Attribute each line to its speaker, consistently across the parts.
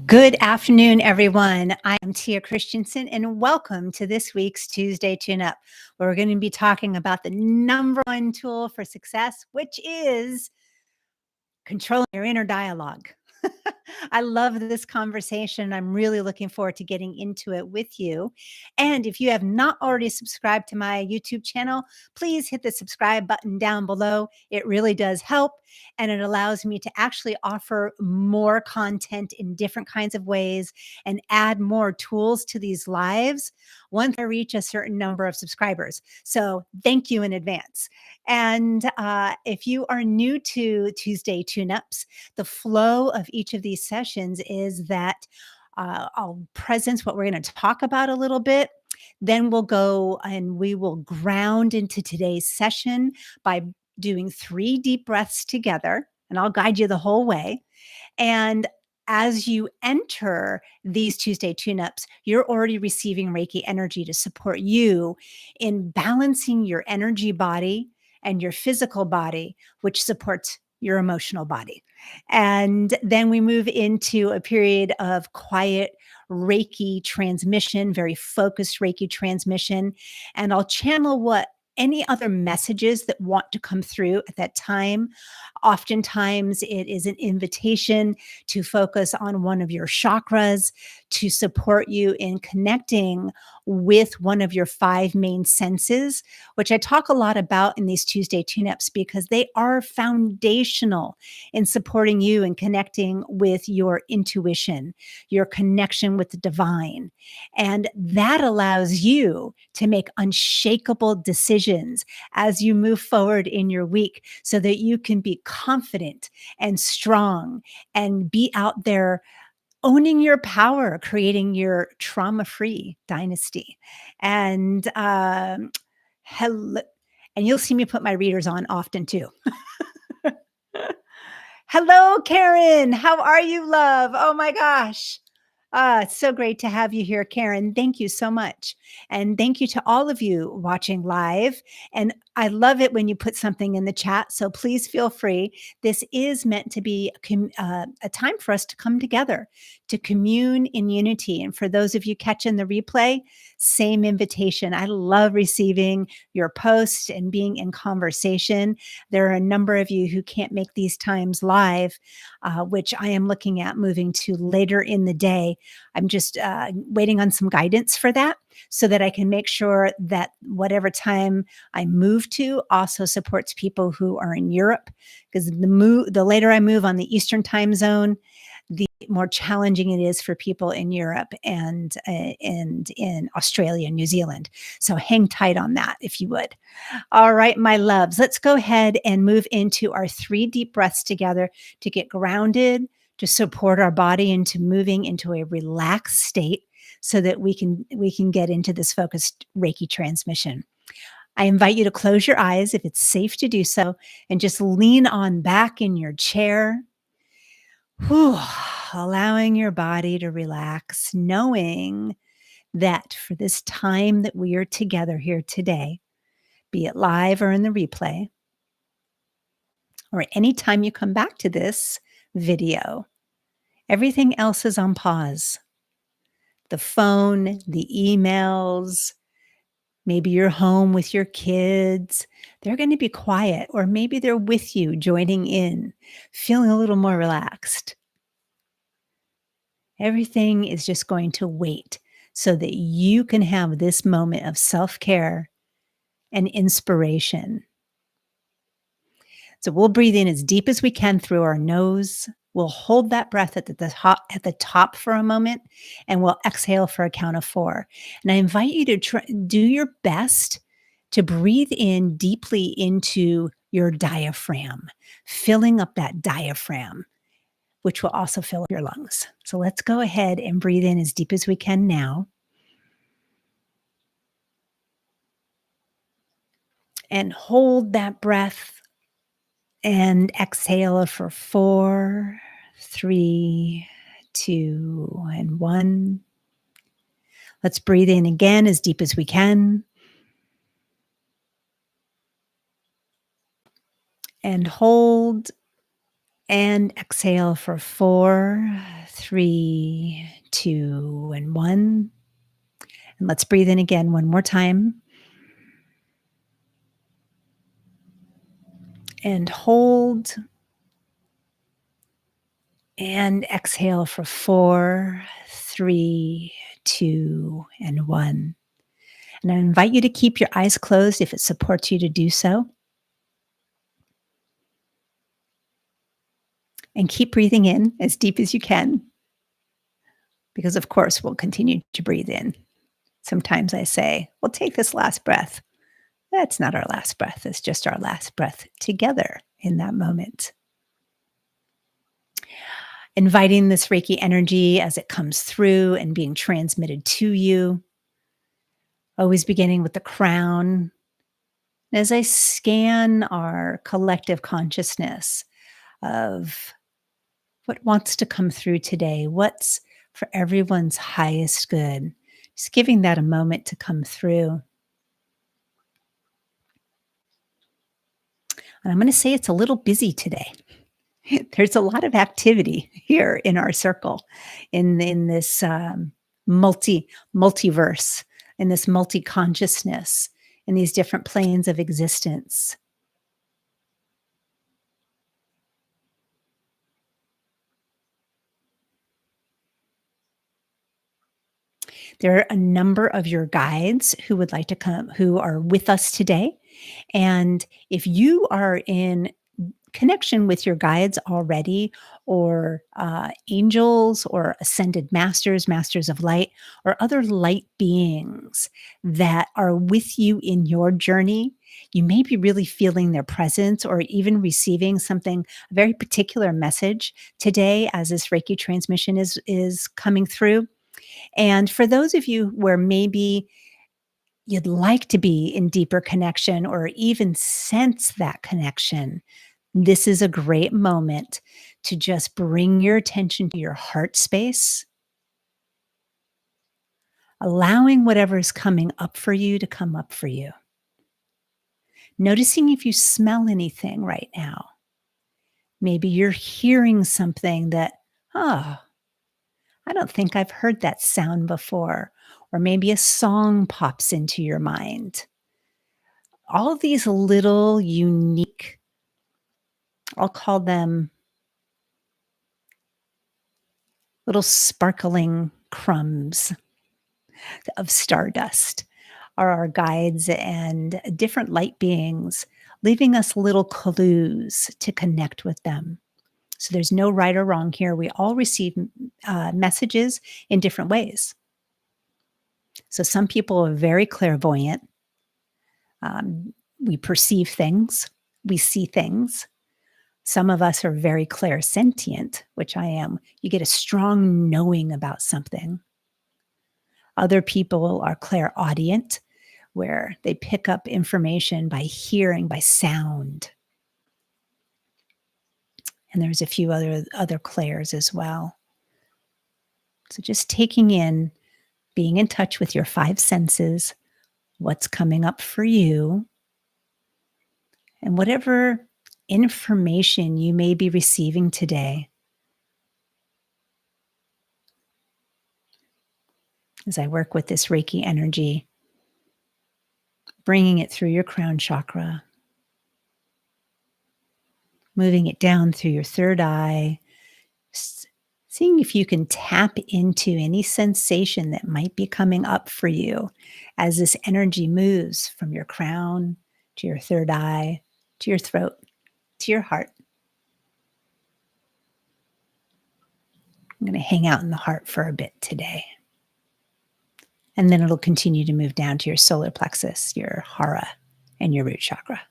Speaker 1: Good afternoon, everyone. I am Tia Christensen, and welcome to this week's Tuesday Tune Up, where we're going to be talking about the number one tool for success, which is controlling your inner dialogue. I love this conversation. I'm really looking forward to getting into it with you. And if you have not already subscribed to my YouTube channel, please hit the subscribe button down below. It really does help. And it allows me to actually offer more content in different kinds of ways and add more tools to these lives once I reach a certain number of subscribers. So thank you in advance. And if you are new to Tuesday Tune-Ups, the flow of each of these sessions is that I'll present what we're going to talk about a little bit. Then we'll go and we will ground into today's session by doing 3 deep breaths together. And I'll guide you the whole way. And as you enter these Tuesday tune-ups, you're already receiving Reiki energy to support you in balancing your energy body and your physical body, which supports your emotional body. And then we move into a period of quiet Reiki transmission, very focused Reiki transmission. And I'll channel what any other messages that want to come through at that time. Oftentimes, it is an invitation to focus on one of your chakras to support you in connecting with one of your 5 main senses, which I talk a lot about in these Tuesday tune-ups because they are foundational in supporting you and connecting with your intuition, your connection with the divine. And that allows you to make unshakable decisions as you move forward in your week so that you can be confident and strong and be out there owning your power, creating your trauma-free dynasty. And hello, and you'll see me put my readers on often too. Hello, Karen. How are you, love? Oh my gosh. It's so great to have you here, Karen. Thank you so much. And thank you to all of you watching live. And I love it when you put something in the chat. So please feel free. This is meant to be a time for us to come together, to commune in unity. And for those of you catching the replay, same invitation. I love receiving your posts and being in conversation. There are a number of you who can't make these times live, which I am looking at moving to later in the day. I'm just waiting on some guidance for that so that I can make sure that whatever time I move to also supports people who are in Europe, because the later I move on the Eastern time zone, the more challenging it is for people in Europe and in Australia and New Zealand. So hang tight on that if you would. All right, my loves, let's go ahead and move into our 3 deep breaths together to get grounded, to support our body into moving into a relaxed state so that we can get into this focused Reiki transmission. I invite you to close your eyes if it's safe to do so and just lean on back in your chair. Whew, allowing your body to relax, knowing that for this time that we are together here today, be it live or in the replay, or anytime you come back to this video, everything else is on pause. The phone, the emails, maybe you're home with your kids, they're going to be quiet, or maybe they're with you joining in, feeling a little more relaxed. Everything is just going to wait so that you can have this moment of self-care and inspiration. So we'll breathe in as deep as we can through our nose. We'll hold that breath at the top for a moment, and we'll exhale for a count of 4. And I invite you to do your best to breathe in deeply into your diaphragm, filling up that diaphragm, which will also fill up your lungs. So let's go ahead and breathe in as deep as we can now. And hold that breath and exhale for 4, 3, 2, and 1. Let's breathe in again as deep as we can. And hold and exhale for 4, 3, 2, and 1. And let's breathe in again one more time and hold and exhale for 4, 3, 2, and 1. And I invite you to keep your eyes closed if it supports you to do so. And keep breathing in as deep as you can, because of course we'll continue to breathe in. Sometimes I say, we'll take this last breath. That's not our last breath. It's just our last breath together in that moment. Inviting this Reiki energy as it comes through and being transmitted to you. Always beginning with the crown. As I scan our collective consciousness of what wants to come through today, what's for everyone's highest good, just giving that a moment to come through. And I'm going to say it's a little busy today. There's a lot of activity here in our circle, in this multiverse, in this multi consciousness, in these different planes of existence. There are a number of your guides who would like to come, who are with us today. And if you are in connection with your guides already, or angels, or ascended masters, masters of light, or other light beings that are with you in your journey, you may be really feeling their presence or even receiving something, a very particular message today as this Reiki transmission is coming through. And for those of you where maybe you'd like to be in deeper connection or even sense that connection, this is a great moment to just bring your attention to your heart space, allowing whatever is coming up for you to come up for you. Noticing if you smell anything right now. Maybe you're hearing something that, oh, I don't think I've heard that sound before. Or maybe a song pops into your mind. All of these little unique, I'll call them little sparkling crumbs of stardust, are our guides and different light beings, leaving us little clues to connect with them. So there's no right or wrong here. We all receive messages in different ways. So some people are very clairvoyant. We perceive things, we see things. Some of us are very clairsentient, which I am. You get a strong knowing about something. Other people are clairaudient, where they pick up information by hearing, by sound. And there's a few other clairs as well. So just taking in, being in touch with your five senses, what's coming up for you, and whatever information you may be receiving today. As I work with this Reiki energy, bringing it through your crown chakra, moving it down through your third eye, seeing if you can tap into any sensation that might be coming up for you as this energy moves from your crown to your third eye, to your throat, to your heart. I'm going to hang out in the heart for a bit today. And then it'll continue to move down to your solar plexus, your hara, and your root chakra.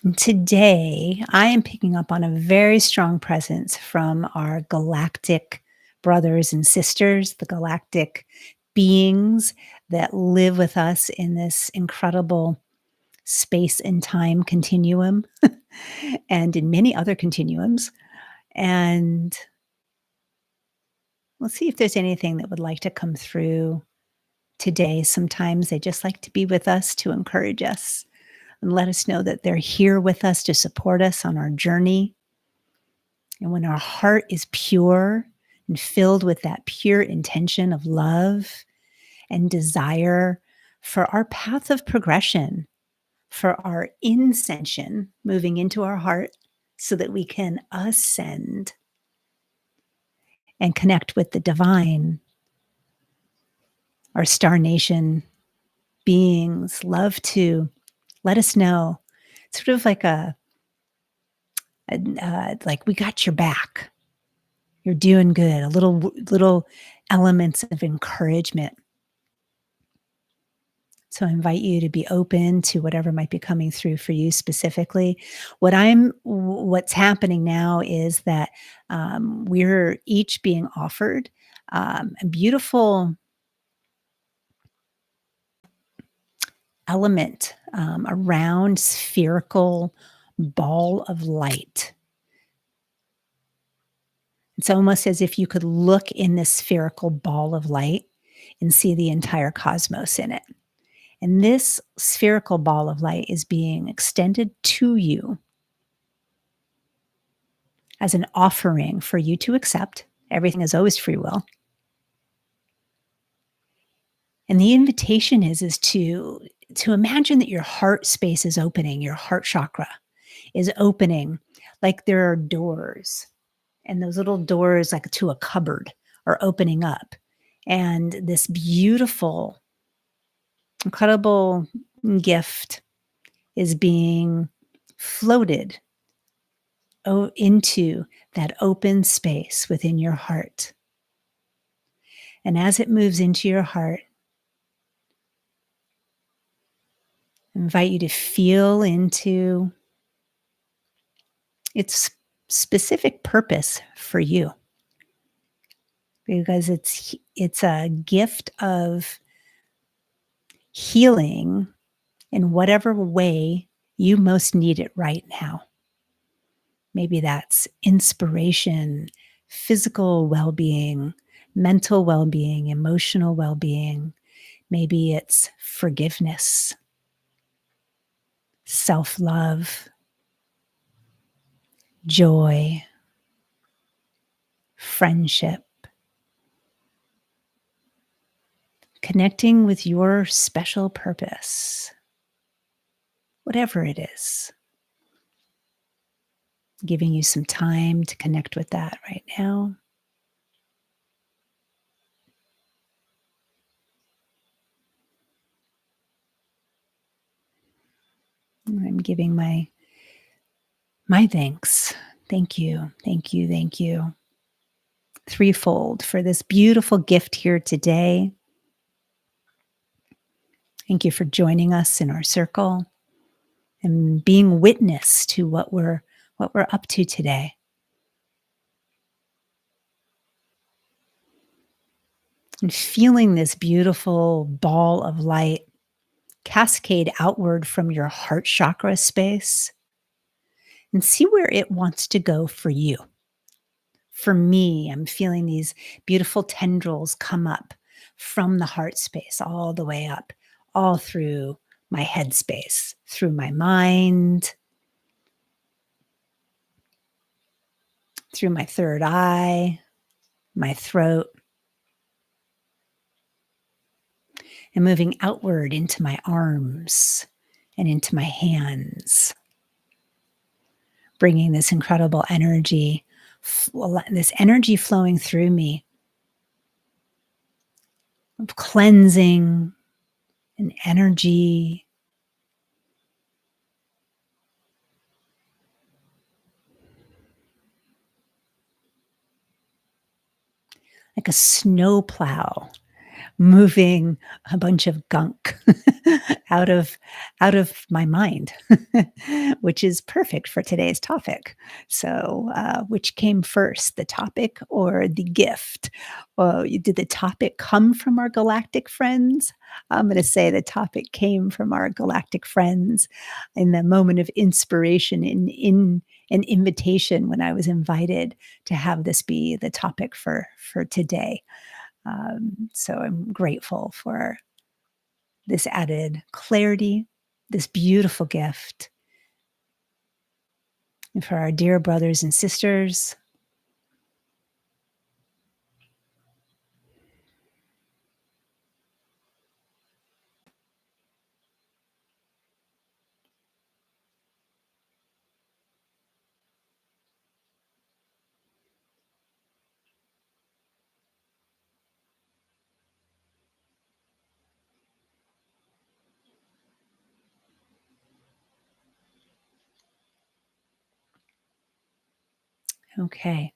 Speaker 1: And today, I am picking up on a very strong presence from our galactic brothers and sisters, the galactic beings that live with us in this incredible space and time continuum and in many other continuums. And we'll see if there's anything that would like to come through today. Sometimes they just like to be with us to encourage us and let us know that they're here with us to support us on our journey. And when our heart is pure and filled with that pure intention of love and desire for our path of progression, for our ascension, moving into our heart so that we can ascend and connect with the divine, our star nation beings love to let us know, sort of like like we got your back. You're doing good. A little elements of encouragement. So I invite you to be open to whatever might be coming through for you specifically. What's happening now is that we're each being offered a beautiful element, a round spherical ball of light. It's almost as if you could look in this spherical ball of light and see the entire cosmos in it. And this spherical ball of light is being extended to you as an offering for you to accept. Everything is always free will. And the invitation is to imagine that your heart space is opening, your heart chakra is opening, like there are doors. And those little doors, like to a cupboard, are opening up. And this beautiful, incredible gift is being floated into that open space within your heart. And as it moves into your heart, I invite you to feel into its specific purpose for you, because it's a gift of healing in whatever way you most need it right now. Maybe that's inspiration, physical well-being, mental well-being, emotional well-being. Maybe it's forgiveness, self-love, joy, friendship, connecting with your special purpose, whatever it is. Giving you some time to connect with that right now. I'm giving my thanks. Thank you, thank you, thank you. Threefold for this beautiful gift here today. Thank you for joining us in our circle and being witness to what we're up to today. And feeling this beautiful ball of light cascade outward from your heart chakra space, and see where it wants to go for you. For me, I'm feeling these beautiful tendrils come up from the heart space all the way up, all through my head space, through my mind, through my third eye, my throat, and moving outward into my arms and into my hands, bringing this incredible energy, this energy flowing through me, of cleansing and energy, like a snowplow moving a bunch of gunk out of my mind, which is perfect for today's topic. So, which came first, the topic or the gift? Well, did the topic come from our galactic friends? I'm going to say the topic came from our galactic friends in the moment of inspiration in an invitation when I was invited to have this be the topic for today. So I'm grateful for this added clarity, this beautiful gift, and for our dear brothers and sisters. Okay.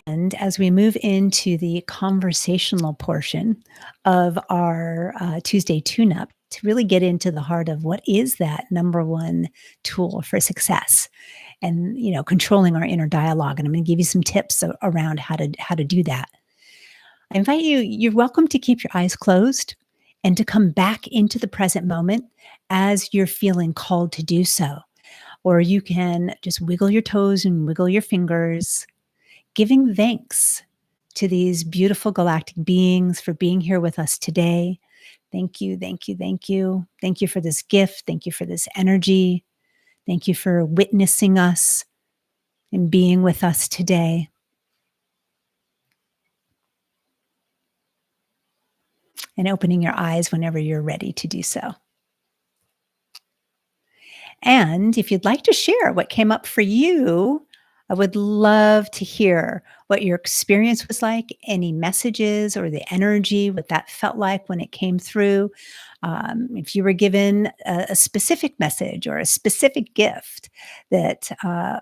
Speaker 1: And as we move into the conversational portion of our Tuesday tune up, to really get into the heart of what is that number one tool for success and controlling our inner dialogue, and I'm going to give you some tips around how to do that. I invite you, you're welcome to keep your eyes closed and to come back into the present moment as you're feeling called to do so. Or you can just wiggle your toes and wiggle your fingers, giving thanks to these beautiful galactic beings for being here with us today. Thank you, thank you, thank you. Thank you for this gift. Thank you for this energy. Thank you for witnessing us and being with us today. And opening your eyes whenever you're ready to do so. And if you'd like to share what came up for you, I would love to hear what your experience was like, any messages or the energy, what that felt like when it came through. If you were given a specific message or a specific gift that,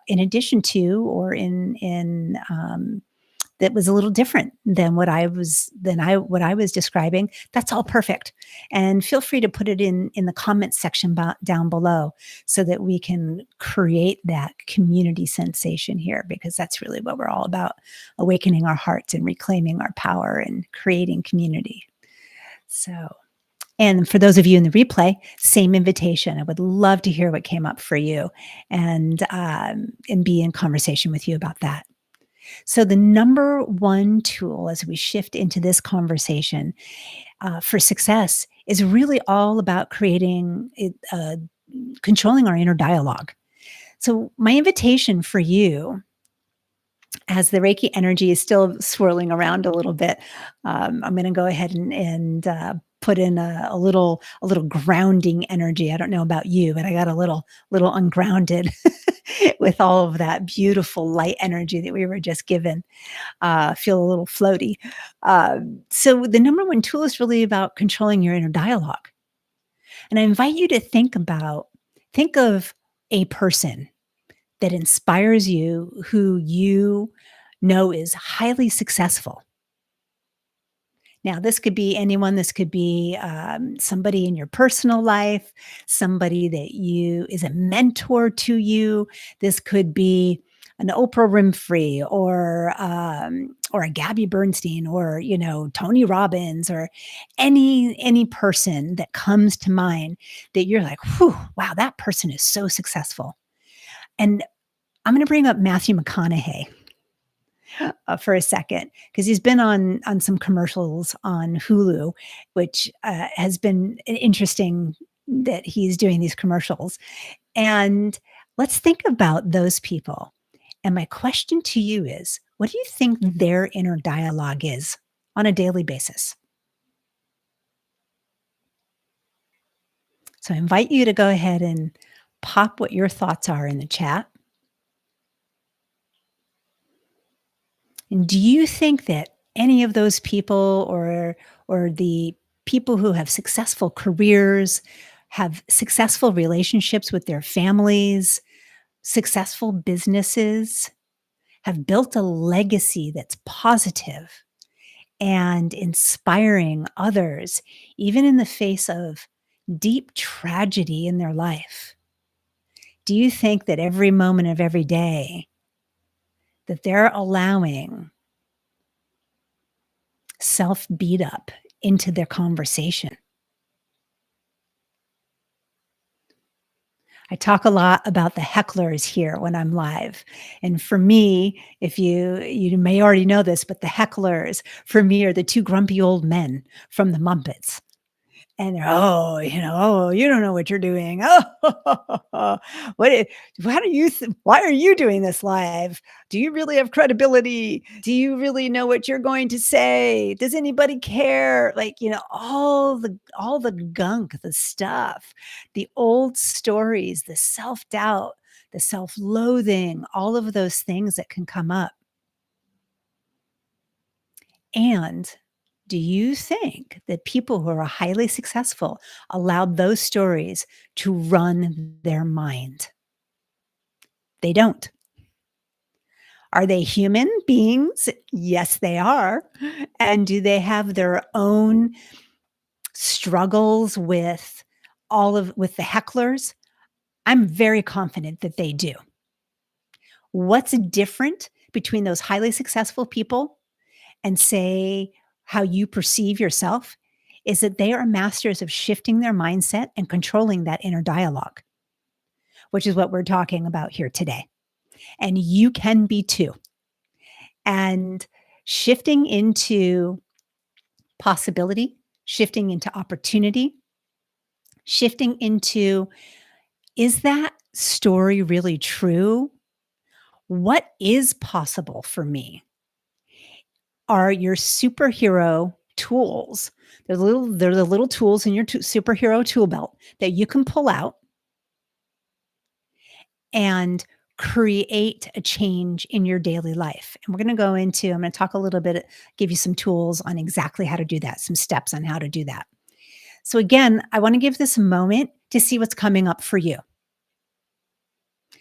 Speaker 1: in addition to or that was a little different than what I was describing, that's all perfect. And feel free to put it in the comments section down below so that we can create that community sensation here, because that's really what we're all about, awakening our hearts and reclaiming our power and creating community. So, and for those of you in the replay, same invitation. I would love to hear what came up for you and be in conversation with you about that. So, the number one tool as we shift into this conversation for success is really all about controlling our inner dialogue. So, my invitation for you, as the Reiki energy is still swirling around a little bit, I'm going to go ahead and put in a little grounding energy. I don't know about you, but I got a little ungrounded with all of that beautiful light energy that we were just given. Feel a little floaty. So the number one tool is really about controlling your inner dialogue. And I invite you to think of a person that inspires you, who you know is highly successful. Now, this could be anyone. This could be somebody in your personal life, somebody that you is a mentor to you. This could be an Oprah Winfrey or a Gabby Bernstein or Tony Robbins or any person that comes to mind that you're like, whew, wow, that person is so successful. And I'm going to bring up Matthew McConaughey for a second, because he's been on some commercials on Hulu, which has been interesting that he's doing these commercials. And let's think about those people. And my question to you is, what do you think their inner dialogue is on a daily basis? So I invite you to go ahead and pop what your thoughts are in the chat. And do you think that any of those people or the people who have successful careers, have successful relationships with their families, successful businesses, have built a legacy that's positive and inspiring others, even in the face of deep tragedy in their life? Do you think that every moment of every day that they're allowing self beat up into their conversation? I talk a lot about the hecklers here when I'm live. And for me, if you may already know this, but the hecklers for me are the 2 grumpy old men from the Muppets. And they're, "Oh, oh, you don't know what you're doing. Oh, what I how do you why are you doing this live? Do you really have credibility? Do you really know what you're going to say? Does anybody care?" Like, all the gunk, the stuff, the old stories, the self-doubt, the self-loathing, all of those things that can come up. And do you think that people who are highly successful allowed those stories to run their mind? They don't. Are they human beings? Yes, they are. And do they have their own struggles with with the hecklers? I'm very confident that they do. What's different between those highly successful people and say how you perceive yourself is that they are masters of shifting their mindset and controlling that inner dialogue, which is what we're talking about here today. And you can be too. And shifting into possibility, shifting into opportunity, shifting into, is that story really true? What is possible for me? Are your superhero tools. They're the little tools in your superhero tool belt that you can pull out and create a change in your daily life. And we're going to go into, I'm going to talk a little bit, give you some tools on exactly how to do that, some steps on how to do that. So again, I want to give this a moment to see what's coming up for you.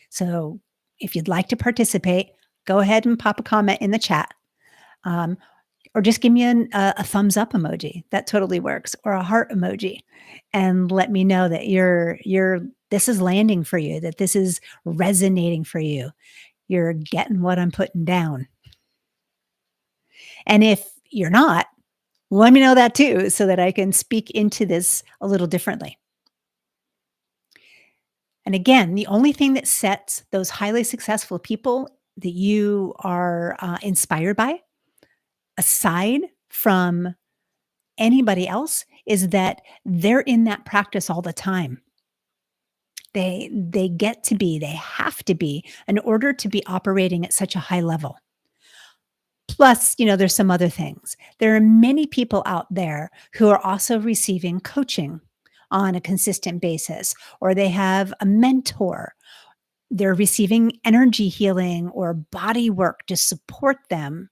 Speaker 1: So if you'd like to participate, go ahead and pop a comment in the chat. Or just give me a thumbs up emoji. That totally works, or a heart emoji, and let me know that this is landing for you, that this is resonating for you. You're getting what I'm putting down. And if you're not, let me know that too, so that I can speak into this a little differently. And again, the only thing that sets those highly successful people that you are inspired by, aside from anybody else, is that they're in that practice all the time. They get to be, they have to be in order to be operating at such a high level. Plus, there's some other things. There are many people out there who are also receiving coaching on a consistent basis, or they have a mentor. They're receiving energy healing or body work to support them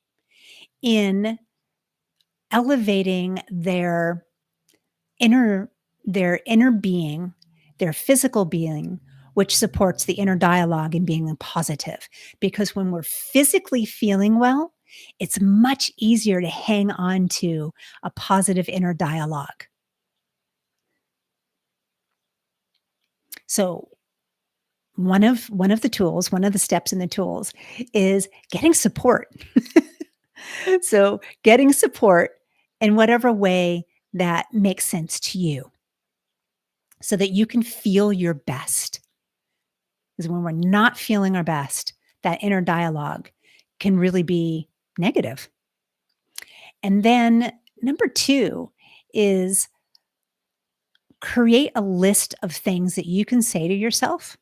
Speaker 1: in elevating inner their inner being, their physical being, which supports the inner dialogue and being positive. Because when we're physically feeling well, it's much easier to hang on to a positive inner dialogue. So one of the tools, one of the steps in the tools is getting support. So getting support in whatever way that makes sense to you, so that you can feel your best. Because when we're not feeling our best, that inner dialogue can really be negative. And then number 2 is create a list of things that you can say to yourself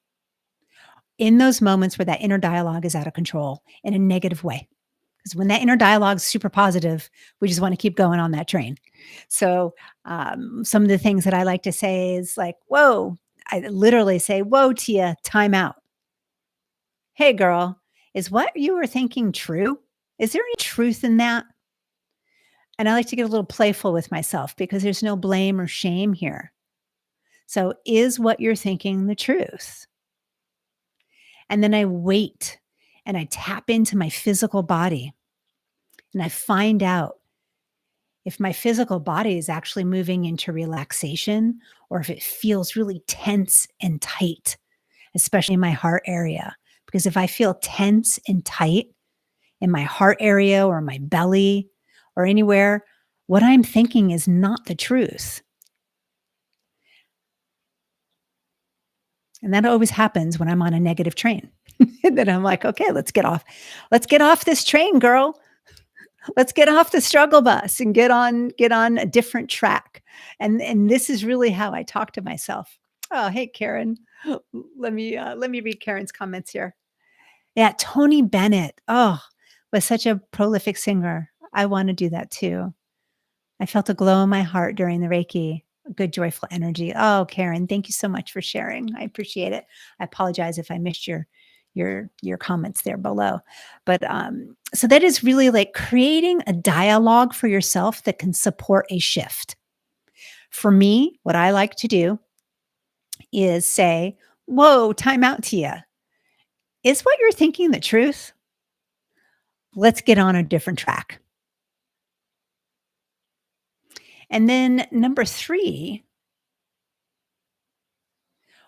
Speaker 1: in those moments where that inner dialogue is out of control in a negative way. Because when that inner dialogue is super positive, we just want to keep going on that train. So, some of the things that I like to say is like, whoa, I literally say, whoa, Tia, time out. Hey, girl, is what you were thinking true? Is there any truth in that? And I like to get a little playful with myself because there's no blame or shame here. So, is what you're thinking the truth? And then I wait and I tap into my physical body and I find out, if my physical body is actually moving into relaxation or if it feels really tense and tight, especially in my heart area. Because if I feel tense and tight in my heart area or my belly or anywhere, what I'm thinking is not the truth. And that always happens when I'm on a negative train. And then I'm like, okay, let's get off. Let's get off this train, girl. Let's get off the struggle bus and get on a different track. And this is really how I talk to myself. Oh, hey, Karen. Let me read Karen's comments here. Yeah, Tony Bennett. Oh, was such a prolific singer. I want to do that too. I felt a glow in my heart during the Reiki, a good joyful energy. Oh, Karen, thank you so much for sharing. I appreciate it. I apologize if I missed your comments there below. But so that is really like creating a dialogue for yourself that can support a shift. For me, what I like to do is say, "Whoa, time out, Tia. Is what you're thinking the truth? Let's get on a different track." And then number 3,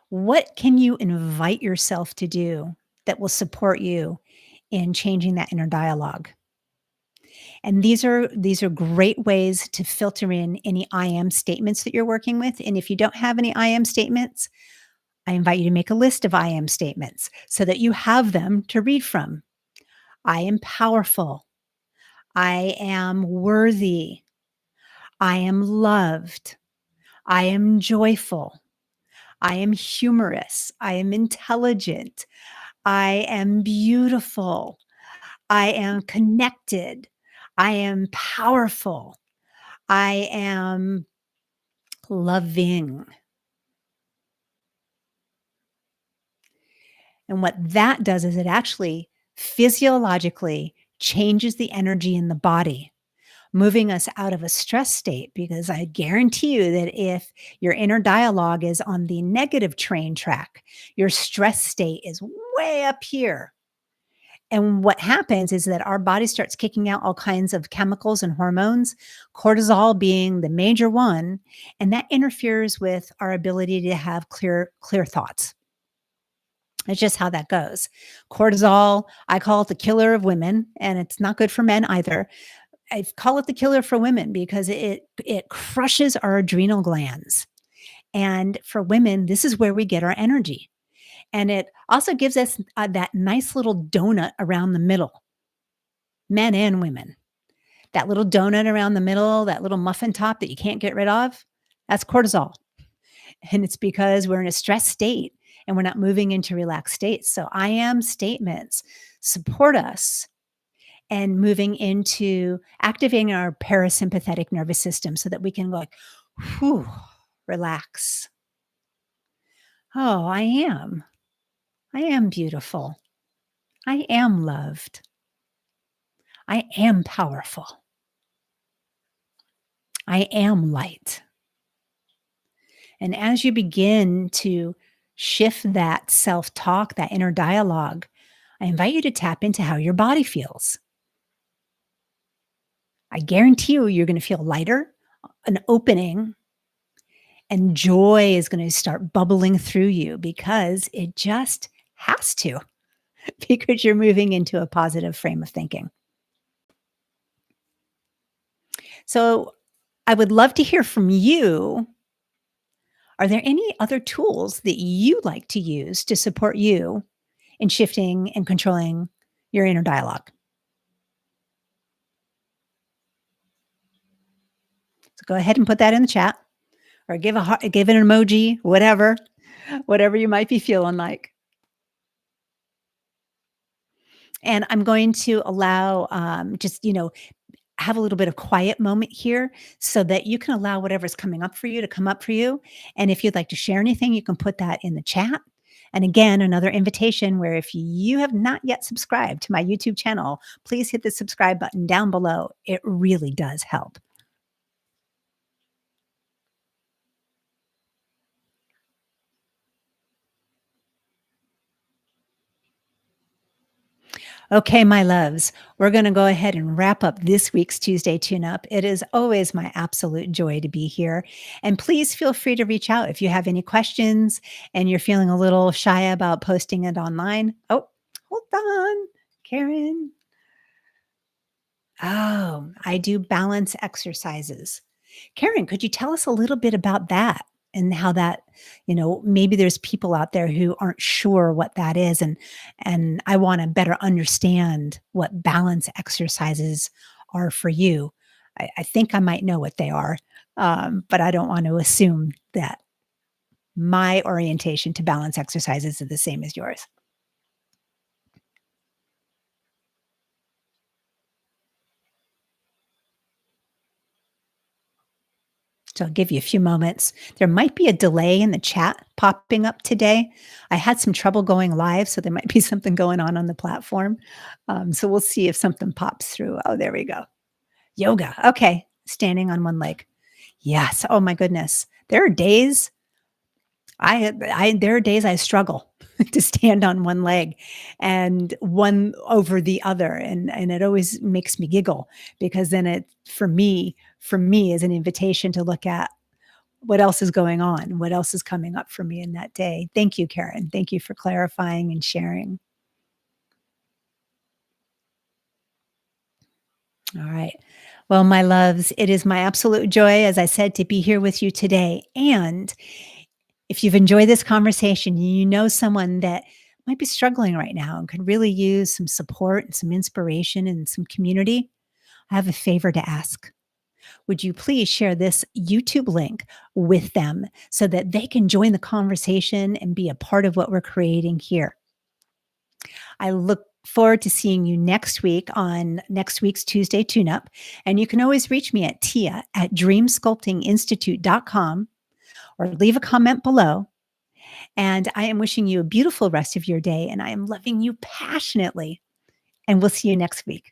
Speaker 1: what can you invite yourself to do that will support you in changing that inner dialogue? And these are great ways to filter in any I am statements that you're working with. And if you don't have any I am statements, I invite you to make a list of I am statements so that you have them to read from. I am powerful. I am worthy. I am loved. I am joyful. I am humorous. I am intelligent. I am beautiful. I am connected. I am powerful. I am loving. And what that does is it actually physiologically changes the energy in the body, moving us out of a stress state. Because I guarantee you that if your inner dialogue is on the negative train track, your stress state is way up here. And what happens is that our body starts kicking out all kinds of chemicals and hormones, cortisol being the major one, and that interferes with our ability to have clear thoughts. It's just how that goes. Cortisol, I call it the killer of women, and it's not good for men either. I call it the killer for women because it crushes our adrenal glands. And for women, this is where we get our energy. And it also gives us that nice little donut around the middle, men and women. That little donut around the middle, that little muffin top that you can't get rid of, that's cortisol. And it's because we're in a stress state and we're not moving into relaxed states. So I am statements support us and moving into activating our parasympathetic nervous system so that we can go like, whew, relax. Oh, I am. I am beautiful. I am loved. I am powerful. I am light. And as you begin to shift that self talk, that inner dialogue, I invite you to tap into how your body feels. I guarantee you, you're going to feel lighter, an opening, and joy is going to start bubbling through you because it just has to, because you're moving into a positive frame of thinking. So I would love to hear from you. Are there any other tools that you like to use to support you in shifting and controlling your inner dialogue? So go ahead and put that in the chat or give an emoji, whatever you might be feeling like. And I'm going to allow just, have a little bit of quiet moment here so that you can allow whatever's coming up for you to come up for you. And if you'd like to share anything, you can put that in the chat. And again, another invitation where if you have not yet subscribed to my YouTube channel, please hit the subscribe button down below. It really does help. Okay, my loves, we're going to go ahead and wrap up this week's Tuesday Tune Up. It is always my absolute joy to be here. And please feel free to reach out if you have any questions and you're feeling a little shy about posting it online. Oh, hold on, Karen. Oh, I do balance exercises. Karen, could you tell us a little bit about that and how that, maybe there's people out there who aren't sure what that is and I want to better understand what balance exercises are for you. I think I might know what they are, but I don't want to assume that my orientation to balance exercises is the same as yours. So I'll give you a few moments. There might be a delay in the chat popping up today. I had some trouble going live, so there might be something going on the platform. So we'll see if something pops through. Oh, there we go. Yoga. Okay. Standing on one leg. Yes. Oh my goodness. There are days I struggle to stand on one leg and one over the other, and it always makes me giggle because then it for me is an invitation to look at what else is going on, what else is coming up for me in that day. Thank you, Karen. Thank you for clarifying and sharing. All right. Well, my loves, it is my absolute joy, as I said, to be here with you today. And if you've enjoyed this conversation, you know someone that might be struggling right now and could really use some support and some inspiration and some community, I have a favor to ask. Would you please share this YouTube link with them so that they can join the conversation and be a part of what we're creating here? I look forward to seeing you next week on next week's Tuesday Tune Up. And you can always reach me at tia@dreamsculptinginstitute.com or leave a comment below. And I am wishing you a beautiful rest of your day, and I am loving you passionately. And we'll see you next week.